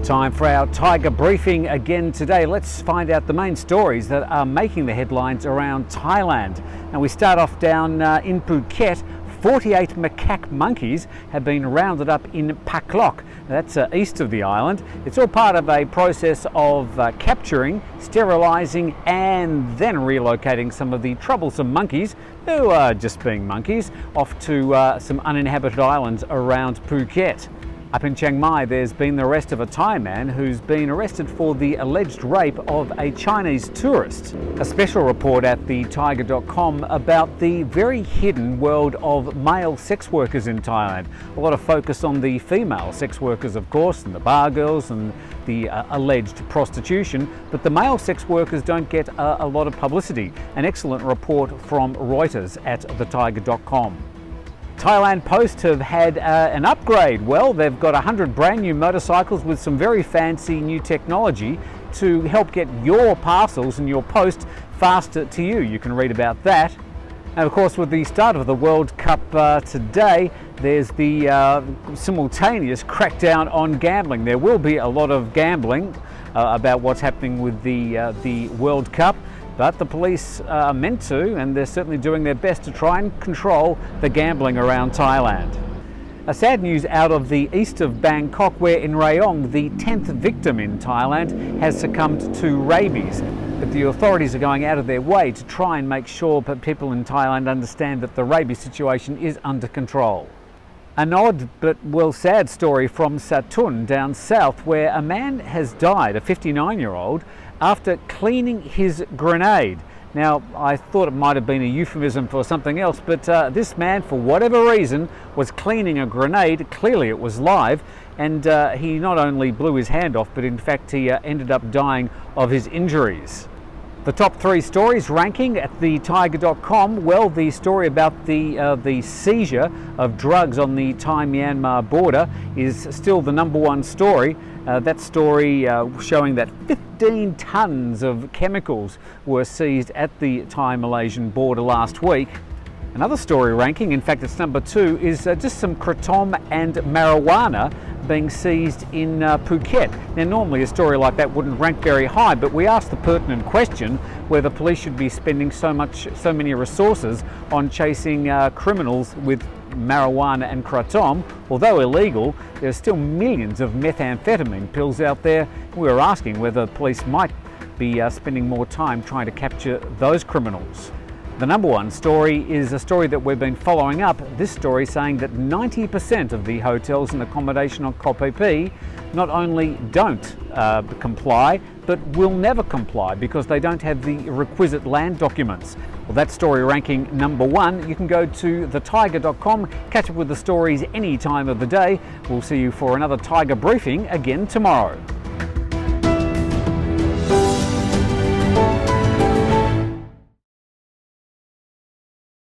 Time for our Thaiger briefing again today. Let's find out the main stories that are making the headlines around Thailand. Now we start off down in Phuket. 48 macaque monkeys have been rounded up in Paklok. That's east of the island. It's all part of a process of capturing, sterilising and then relocating some of the troublesome monkeys, who are just being monkeys, off to some uninhabited islands around Phuket. Up in Chiang Mai, there's been the arrest of a Thai man who's been arrested for the alleged rape of a Chinese tourist. A special report at the Thaiger.com about the very hidden world of male sex workers in Thailand. A lot of focus on the female sex workers, of course, and the bar girls and the alleged prostitution, but the male sex workers don't get a lot of publicity. An excellent report from Reuters at the Thaiger.com. Thailand Post have had an upgrade. Well, they've got 100 brand new motorcycles with some very fancy new technology to help get your parcels and your post faster to you. You can read about that. And of course, with the start of the World Cup today, there's the simultaneous crackdown on gambling. There will be a lot of gambling about what's happening with the World Cup. But the police are meant to, and they're certainly doing their best to try and control the gambling around Thailand. A sad news out of the east of Bangkok, where in Rayong, the 10th victim in Thailand has succumbed to rabies. But the authorities are going out of their way to try and make sure that people in Thailand understand that the rabies situation is under control. An odd but well sad story from Satun down south, where a man has died, a 59-year-old, after cleaning his grenade. Now, I thought it might have been a euphemism for something else, but this man, for whatever reason, was cleaning a grenade. Clearly it was live, and he not only blew his hand off, but in fact he ended up dying of his injuries. The top three stories ranking at the Thaiger.com, well, the story about the seizure of drugs on the Thai-Myanmar border is still the #1 story. That story showing that 15 tonnes of chemicals were seized at the Thai-Malaysian border last week. Another story ranking, in fact it's #2, is just some kratom and marijuana being seized in Phuket. Now normally a story like that wouldn't rank very high, but we asked the pertinent question whether police should be spending so many resources on chasing criminals with marijuana and kratom. Although illegal, there are still millions of methamphetamine pills out there. We were asking whether police might be spending more time trying to capture those criminals. The #1 story is a story that we've been following up. This story saying that 90% of the hotels and accommodation on Koh Phi Phi not only don't comply, but will never comply because they don't have the requisite land documents. Well, that story ranking #1. You can go to thetiger.com, catch up with the stories any time of the day. We'll see you for another Thaiger briefing again tomorrow.